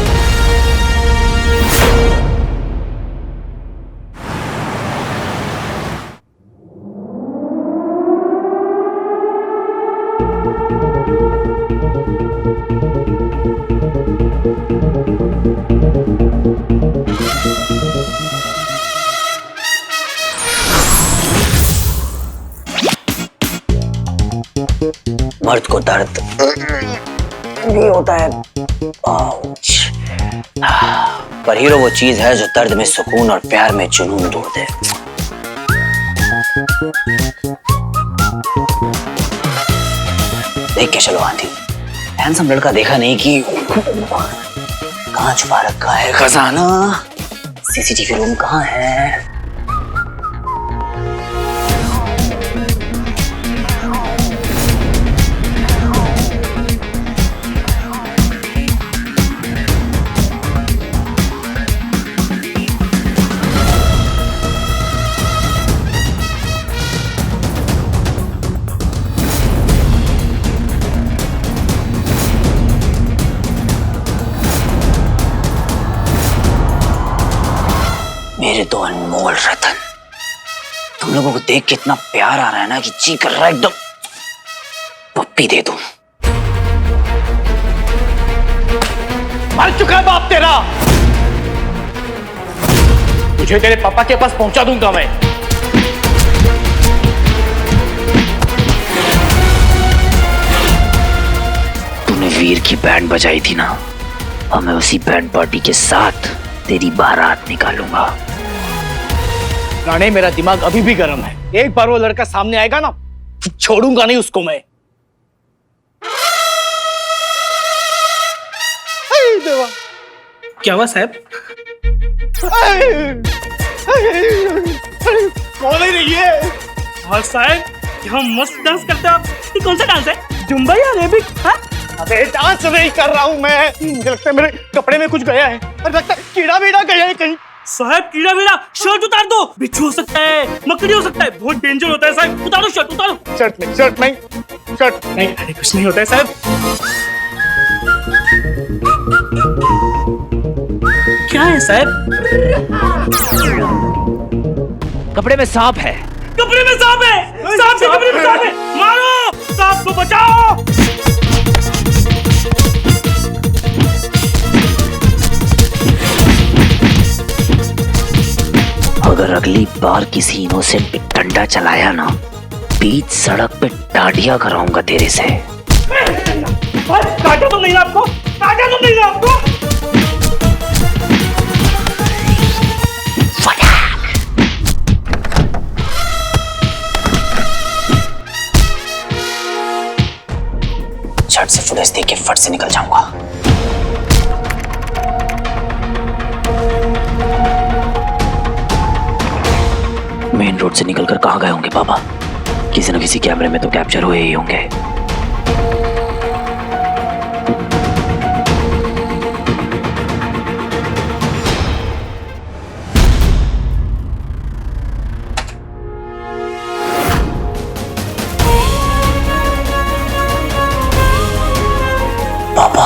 मर्द को दर्द भी होता है, पर हीरो वो चीज है जो दर्द में सुकून और प्यार में जुनून ढूंढ दे। देख के चलो आंटी, हैंडसम लड़का देखा नहीं कि कहाँ छुपा रखा है खजाना? CCTV रूम कहाँ है? मेरे तो अनमोल रतन, तुम लोगों को देख के इतना प्यार आ रहा है ना कि जी कर रहा है एकदम पप्पी दे दूं। मर चुका है बाप तेरा, तुझे तेरे पापा के पास पहुंचा दूंगा मैं। तूने वीर की बैंड बजाई थी ना, और मैं उसी बैंड पार्टी के साथ तेरी बारात निकालूंगा। राणे, मेरा दिमाग अभी भी गर्म है। एक बार वो लड़का सामने आएगा ना, छोड़ूंगा नहीं उसको मैं। देवा, क्या हुआ साहब? बोल ही रही है। और साहब, यहाँ मस्त डांस करते हो आप। ये कौन सा डांस है? जुम्बा या अरेबिक? हाँ? अबे डांस नहीं कर रहा हूँ मैं, मुझे लगता है मेरे कपड़े में कुछ गया है। और लगता है कीड़ा वीड़ा गया है कहीं। साहब कीड़ा वीड़ा, शर्ट उतार दो। बिच्छू हो सकता है, मकड़ी हो सकता है, बहुत डेंजर होता है साहब। उतारो शर्ट, उतारो। शर्ट नहीं, शर्ट नहीं, शर्ट नहीं, अरे कुछ नहीं होता है साहब। क्या है साहब? कपड़े में सांप है। कपड़े में सांप है, सांप के कपड़े में सांप है। मारो, सांप को बचाओ। अगर अगली बार किसी इनोसेंट पे डंडा चलाया ना, बीच सड़क पे डांडिया कराऊंगा तेरे से। काटा तो नहीं ना आपको? काटा तो नहीं ना आपको? झट से फुटेज देख के फट से निकल जाऊंगा। मेन रोड से निकलकर कहां गए होंगे पापा? किसी न किसी कैमरे में तो कैप्चर हुए ही होंगे। पापा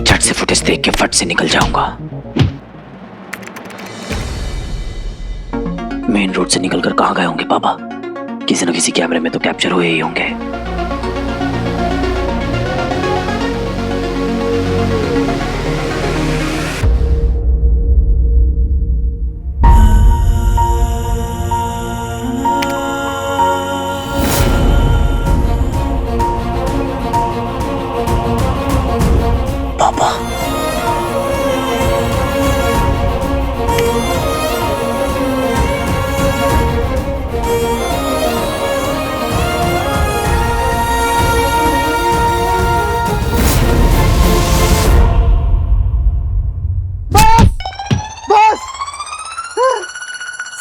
झट से फुटेज देख के फट से निकल जाऊंगा। मेन रोड से निकलकर कहां गए होंगे पापा? किसी न किसी कैमरे में तो कैप्चर हुए ही होंगे। पापा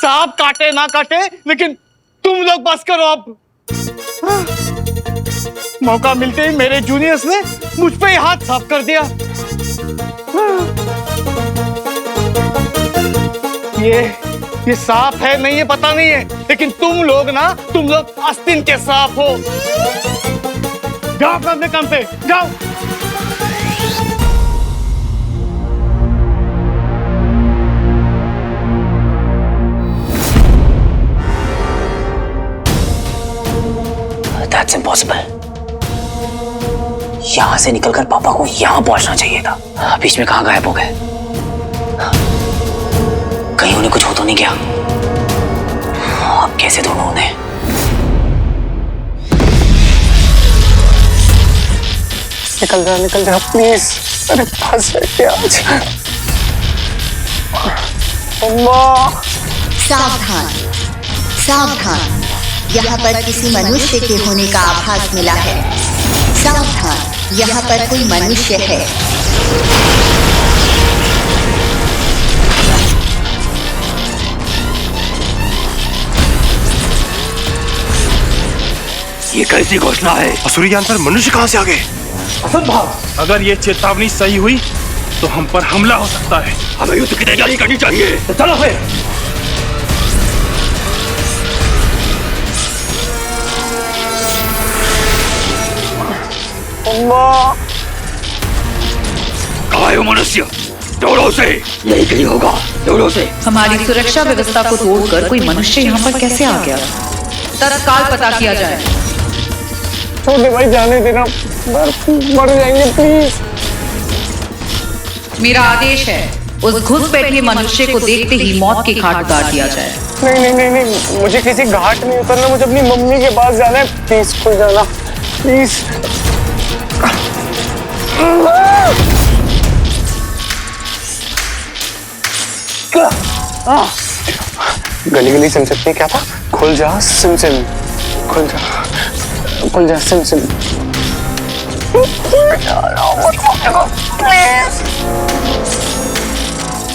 सांप काटे ना काटे, लेकिन तुम लोग बस करो अब। मौका मिलते ही मेरे जूनियर्स ने मुझ पे ही हाथ साफ कर दिया। ये सांप है नहीं, ये पता नहीं है, लेकिन तुम लोग आस्तीन के सांप हो। जाओ अपने काम पे जाओ। That's impossible. यहां से निकलकर पापा को यहां पहुंचना चाहिए था। बीच में कहां गायब हो गए? कहीं उन्हें कुछ हो तो नहीं गया? अब कैसे ढूंढूं उन्हें? निकल जा प्लीज। अरे फंस गए आज। अम्मा। सावधान, सावधान, यहाँ पर किसी मनुष्य के होने का आभास मिला है। सावधान, यहाँ पर कोई मनुष्य है। ये कैसी घोषणा है? असुरी ज्ञान पर मनुष्य कहां से आ गए? असंभव। अगर ये चेतावनी सही हुई तो हम पर हमला हो सकता है। हमें युद्ध की तैयारी करनी चाहिए। तो चलो फिर। कहाँ है वो मनुष्य? दौड़ो से। यही कहीं होगा, दौड़ो से। हमारी सुरक्षा व्यवस्था को तोड़कर कोई मनुष्य यहाँ पर कैसे आ गया? तत्काल पता किया जाए। छोटे भाई जाने देना, मर जाएंगे प्लीज। मेरा आदेश है, उस घुसपैठिए मनुष्य को देखते ही मौत की घाट उतार दिया जाए। नहीं, मुझे किसी घाट नहीं उतरना, मुझे अपनी मम्मी के पास जाना है। प्लीज खुल जाना, प्लीज। गली गली सिम सकती है, क्या था? खुल जा सिम, खुल जा सिम।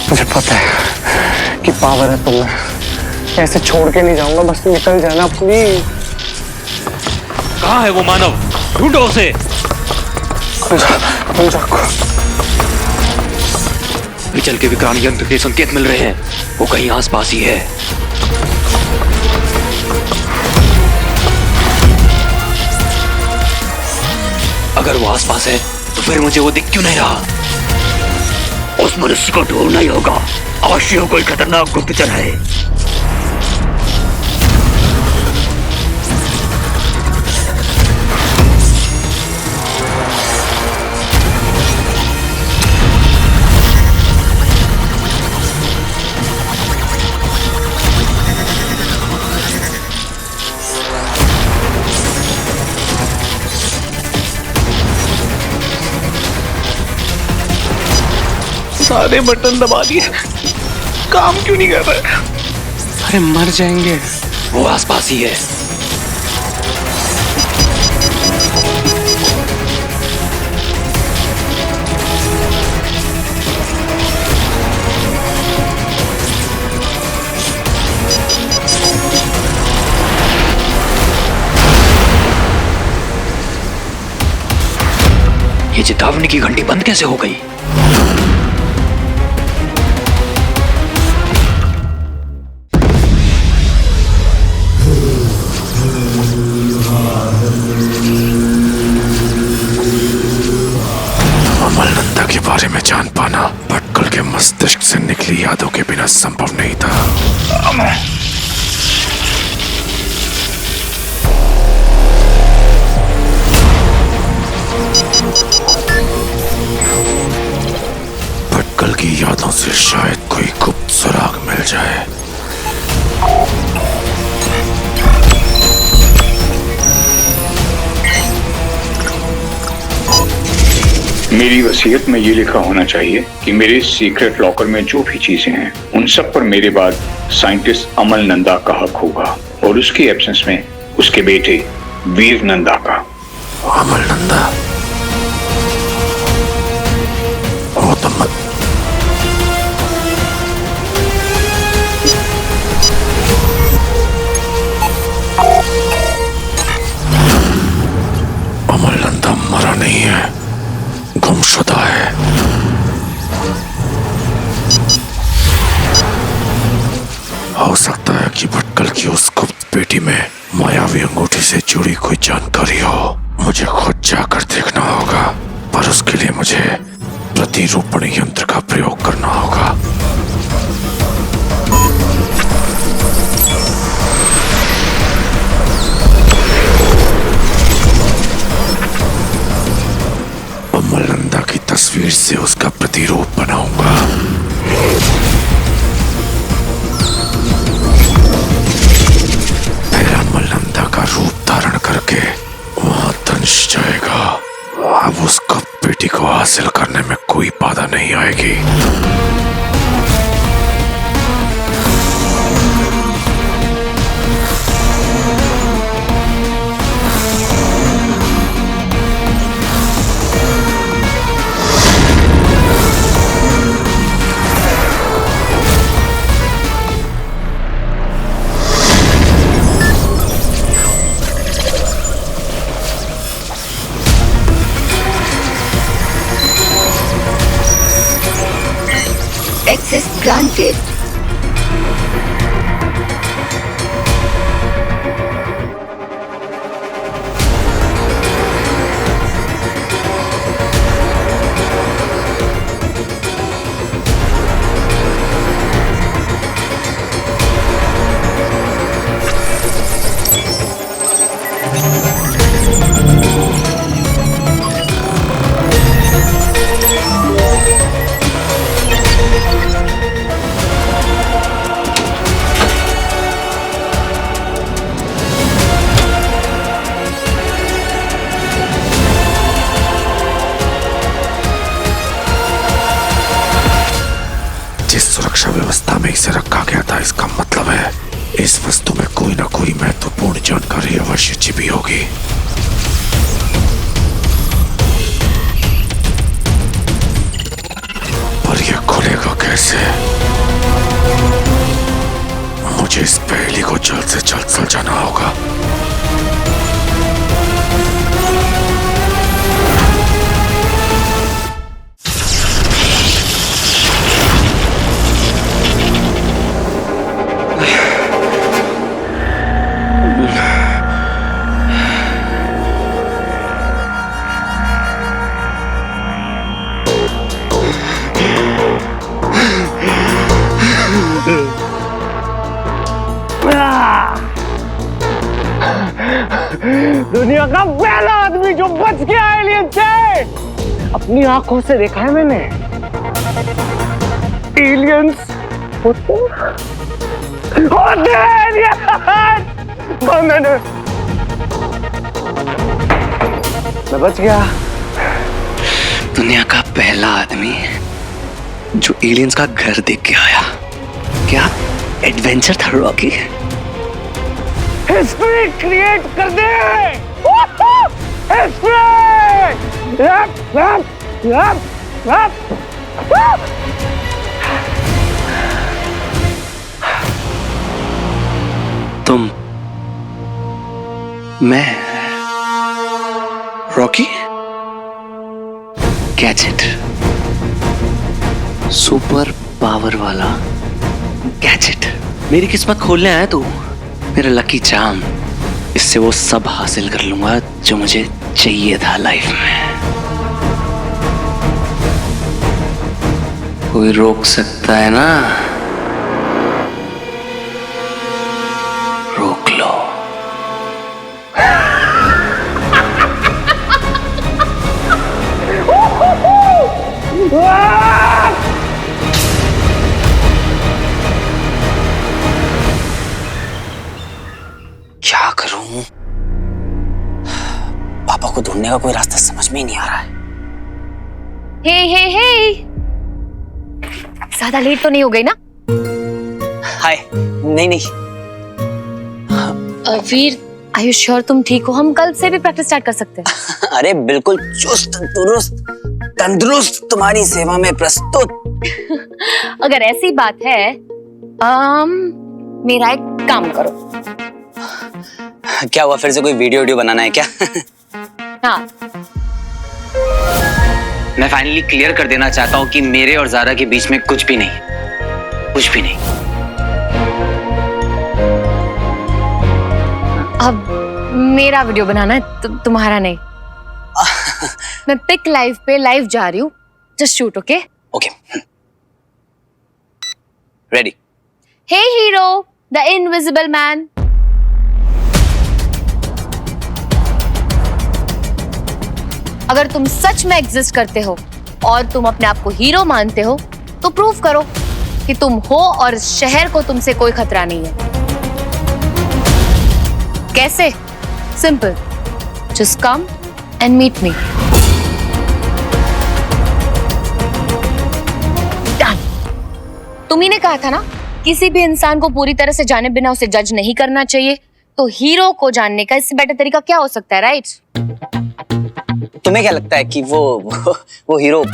मुझे पता है कि पावर है तुम में, ऐसे छोड़ के नहीं जाऊंगा, बस निकल जाना प्लीज। कहाँ है वो मानव? ढूंढो उसे। विचल के विक्रांत यंत्र के संकेत मिल रहे हैं, वो कहीं आसपास ही है। अगर वो आसपास है तो फिर मुझे वो दिख क्यों नहीं रहा? उस मनुष्य को ढूंढना ही होगा, अवश्य हो कोई खतरनाक गुप्तचर है। सारे बटन दबा दिए, काम क्यों नहीं कर रहा? अरे मर जाएंगे। वो आसपास ही है। ये चेतावनी की घंटी बंद कैसे हो गई? अमलनंदा के बारे में जान पाना भटकल के मस्तिष्क से निकली यादों के बिना संभव नहीं था। भटकल की यादों से शायद कोई गुप्त सुराग मिल जाए। मेरी वसीयत में ये लिखा होना चाहिए कि मेरे सीक्रेट लॉकर में जो भी चीजें हैं उन सब पर मेरे बाद साइंटिस्ट अमल नंदा का हक होगा और उसकी एब्सेंस में उसके बेटे वीर नंदा का। अमल नंदा वो तो मत। अमल नंदा मरा नहीं है, गुमशुदा है। हो सकता है कि भटकल की उस गुप्त पेटी में मायावी अंगूठी से जुड़ी कोई जानकारी हो। मुझे खुद जाकर देखना होगा, पर उसके लिए मुझे प्रतिरूपण यंत्र का प्रयोग करना होगा। अमलनंदा की तस्वीर से उसका प्रतिरूप बनाऊंगा। फिर अमलनंदा का रूप धारण करके वहां दंश जाएगा। अब उस गुप्त पेटी को हासिल करने में कोई बाधा नहीं आएगी। Access granted. जिस सुरक्षा व्यवस्था में इसे रखा गया था, इसका मतलब है इस वस्तु में कोई ना कोई महत्वपूर्ण जानकारी अवश्य छिपी होगी। पर ये खुलेगा कैसे? मुझे इस पहेली को जल्द से जल्द सुलझाना होगा। दुनिया का पहला आदमी जो बच गया एलियन से। अपनी आंखों से देखा है मैंने। एलियंस होते मैं बच गया। दुनिया का पहला आदमी जो एलियंस का घर देख के आया। क्या एडवेंचर था रॉकी? हिस्ट्री क्रिएट कर दे। हिस्ट्री। तुम, मैं, रॉकी, गैजेट, सुपर पावर वाला गैजेट। मेरी किस्मत खोलने आया तू, मेरा लकी चार्म। इससे वो सब हासिल कर लूंगा जो मुझे चाहिए था लाइफ में। कोई रोक सकता है ना? रोक लो। क्या करूं? पापा को ढूंढने का कोई रास्ता समझ में ही नहीं आ रहा है। हे ज्यादा लेट तो नहीं हो गई ना? हाय। नहीं। वीर, आर यू श्योर तुम ठीक हो? हम कल से भी प्रैक्टिस स्टार्ट कर सकते हैं। अरे बिल्कुल चुस्त दुरुस्त तंदुरुस्त तुम्हारी सेवा में प्रस्तुत। अगर ऐसी बात है, मेरा एक काम करो। क्या हुआ, फिर से कोई वीडियो बनाना है क्या? हाँ। मैं फाइनली क्लियर कर देना चाहता हूँ कि मेरे और ज़ारा के बीच में कुछ भी नहीं, कुछ भी नहीं। अब मेरा वीडियो बनाना है, तुम्हारा नहीं। मैं पिक लाइव पे लाइव जा रही हूँ। Just shoot, okay? Okay. Ready. Hey hero, the invisible man. अगर तुम सच में एग्जिस्ट करते हो और तुम अपने आप को हीरो मानते हो तो प्रूव करो कि तुम हो और शहर को तुमसे कोई खतरा नहीं है। कैसे? Simple, just come and meet me. Done. तुम्ही ने कहा था ना, किसी भी इंसान को पूरी तरह से जाने बिना उसे जज नहीं करना चाहिए। तो हीरो को जानने का इससे बेटर तरीका क्या हो सकता है, राइट? तुम्हें क्या लगता है कि वो हीरो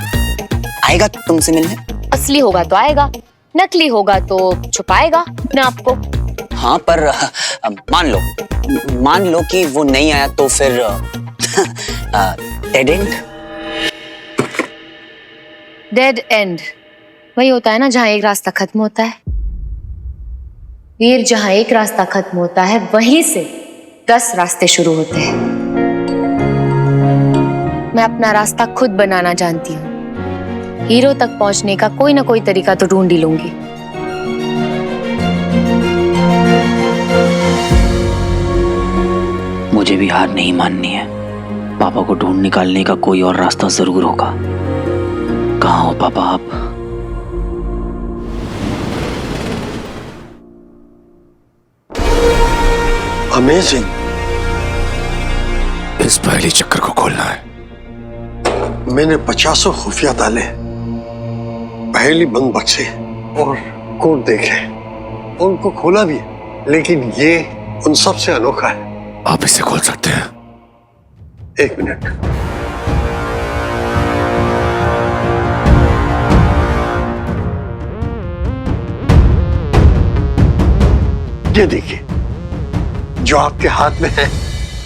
आएगा तुमसे मिलने? असली होगा तो आएगा, नकली होगा तो छुपाएगा अपने आप को। हाँ, पर मान लो कि वो नहीं आया तो फिर डेड एंड। डेड एंड वही होता है ना जहां एक रास्ता खत्म होता है। वीर, जहां एक रास्ता खत्म होता है वहीं से 10 रास्ते शुरू होते हैं। मैं अपना रास्ता खुद बनाना जानती हूँ। हीरो तक पहुंचने का कोई ना कोई तरीका तो ढूंढ ही लूंगी। मुझे भी हार नहीं माननी है। पापा को ढूंढ निकालने का कोई और रास्ता जरूर होगा। कहाँ हो पापा आप? अमेजिंग। इस पहली चक्कर को खोलना है। मैंने 50 खुफिया डाले, पहली बंद बक्से और कोड देखे, उनको खोला भी, लेकिन ये उन सब से अनोखा है। आप इसे खोल सकते हैं? 1 मिनट। ये देखिए, जो आपके हाथ में है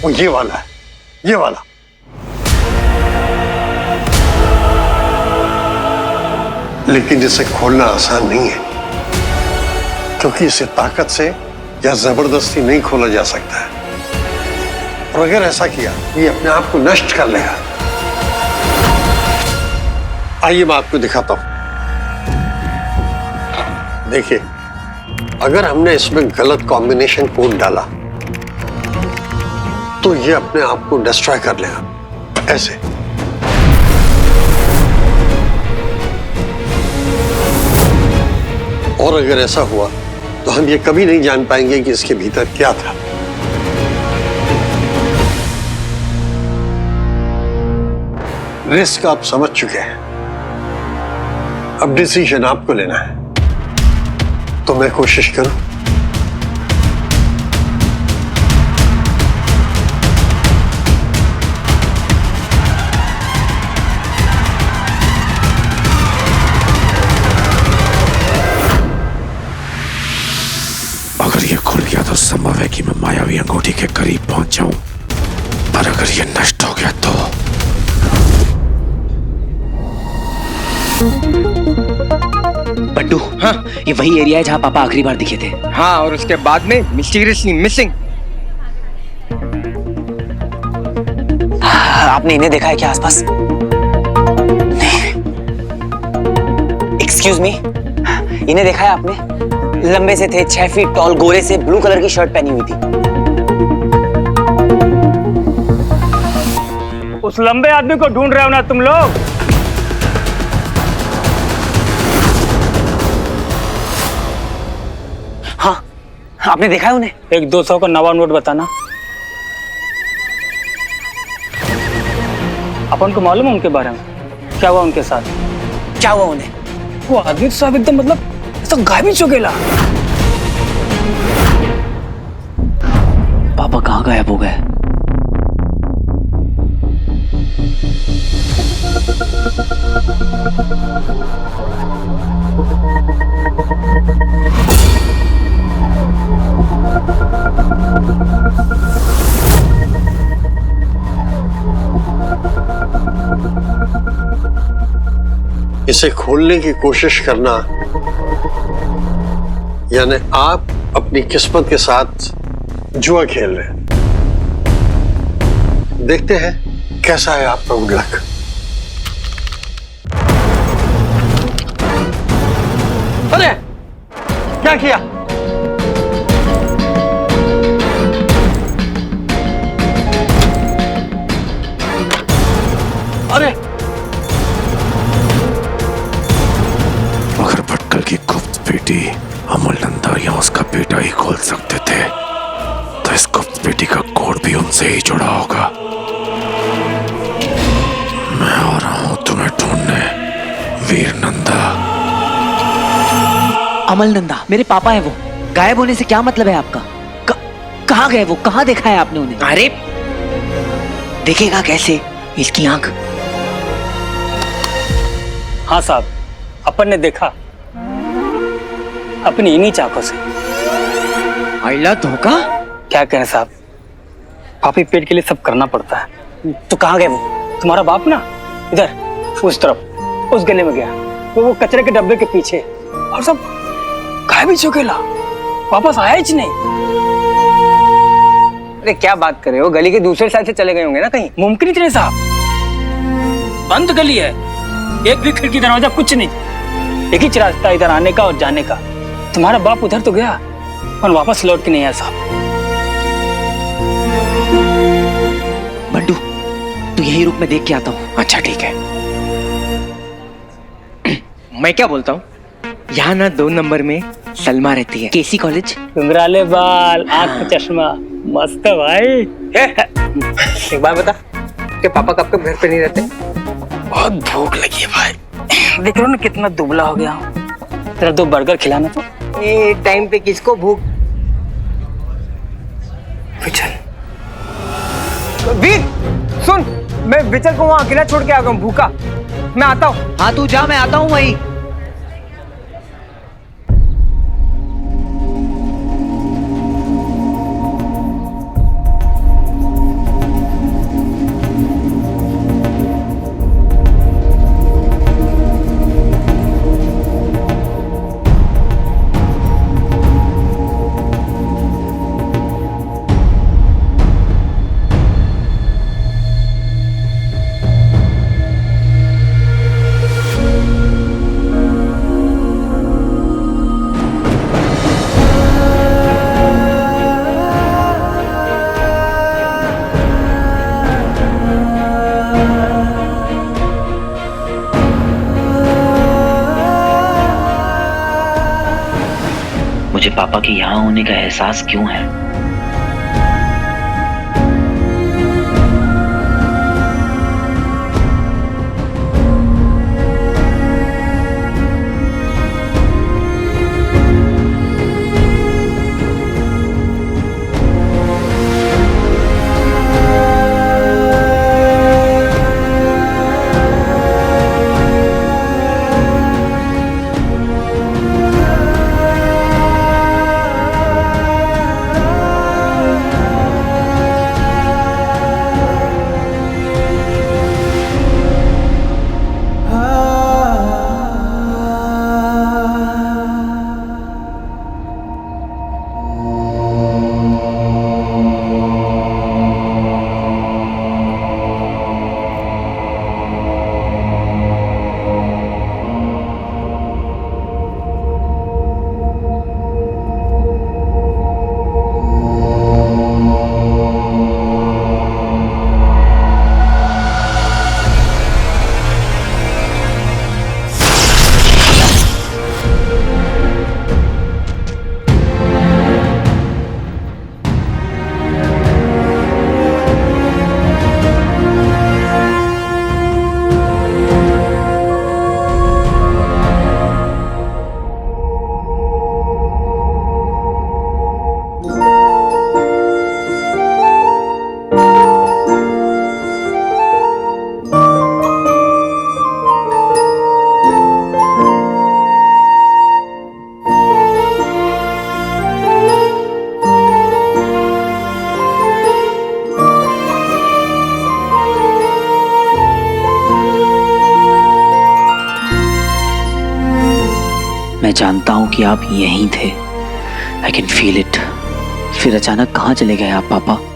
वो ये वाला है, ये वाला। लेकिन इसे खोलना आसान नहीं है, क्योंकि इसे ताकत से या जबरदस्ती नहीं खोला जा सकता है। और अगर ऐसा किया ये अपने आप को नष्ट कर लेगा। आइए मैं आपको दिखाता हूं। देखिए, अगर हमने इसमें गलत कॉम्बिनेशन कोड डाला तो ये अपने आप को डिस्ट्रॉय कर लेगा, ऐसे। और अगर ऐसा हुआ तो हम ये कभी नहीं जान पाएंगे कि इसके भीतर क्या था। रिस्क आप समझ चुके हैं, अब डिसीजन आपको लेना है। तो मैं कोशिश करूं। अगर ये खुल गया तो संभव है कि मैं मायावी अंगूठी के करीब पहुंच जाऊं, पर अगर ये नष्ट हो गया तो बड्डू, हाँ, ये वही एरिया है जहाँ पापा आखिरी बार दिखे थे। हाँ, और उसके बाद में मिस्टीरियसली मिसिंग। आपने इन्हें देखा है क्या आसपास? एक्सक्यूज मी, इन्हें देखा है आपने? लंबे से थे, 6 फीट टॉल, गोरे से, ब्लू कलर की शर्ट पहनी हुई थी। उस लंबे आदमी को ढूंढ रहे हो ना तुम लोग? हाँ, आपने देखा है उन्हें? एक 200 का नवा नोट बताना। अपन को मालूम है उनके बारे में? क्या हुआ उनके साथ? क्या हुआ उन्हें? वो आदमी तो साहब एकदम मतलब ऐसा गायब ही चुकेला। पापा कहाँ गायब हो गए? इसे खोलने की कोशिश करना यानी आप अपनी किस्मत के साथ जुआ खेल रहे हैं। देखते हैं कैसा है आपका गुड लक। अरे क्या किया? अरे अगर भटकल की गुप्त पेटी अमल नंदा या उसका बेटा ही खोल सकते थे तो इस गुप्त पेटी का कोड भी उनसे ही जुड़ा होगा। मैं आ रहा हूं तुम्हें ढूंढने, वीर नंदा। अमल नंदा, मेरे पापा है वो। गायब होने से क्या मतलब है आपका? कहाँ गए वो? कहाँ देखा है आपने उन्हें? अरे देखेगा कैसे, इसकी आंख। हाँ साहब, अपन ने देखा अपनी इन्हीं चाकों से। आइला धोखा? क्या कहें साहब, पापी पेट के लिए सब करना पड़ता है। तो कहाँ गए वो? तुम्हारा बाप ना इधर उस तरफ उस गले में गया, वो कचरे के डब्बे के पीछे, और सब गायब ही चुकेला, वापस आया ही नहीं। अरे क्या बात कर रहे हो, गली के दूसरे साइड से चले गए होंगे ना कहीं। मुमकिन ही नहीं साहब, बंद गली है, एक भी खिड़की दरवाजा कुछ नहीं, एक ही रास्ता इधर आने का और जाने का। तुम्हारा बाप उधर तो गया पर वापस लौट के नहीं आया साहब। बंडू, तू यही रुक, मैं देख के आता हूँ। अच्छा ठीक है। मैं क्या बोलता हूँ, यहाँ ना 2 नंबर में सलमा रहती है, केसी कॉलेज। घुंघराले बाल, आँख में चश्मा, मस्त है भाई। एक बात बता, कि पापा कब कब घर पे नहीं रहते? बहुत भूख लगी है भाई, देख रहे हो ना कितना दुबला हो गया। तेरा 2 बर्गर खिलाना तो। ये टाइम पे किसको भूख? विचल, वीर सुन, मैं विचल को वहाँ अकेला छोड़ के आ गया हूँ, भूखा। मैं आता हूँ। हाँ तू जा, मैं आता हूँ वही। पापा के यहाँ होने का एहसास क्यों है? मैं जानता हूं कि आप यहीं थे। I can feel it। फिर अचानक कहाँ चले गए आप पापा?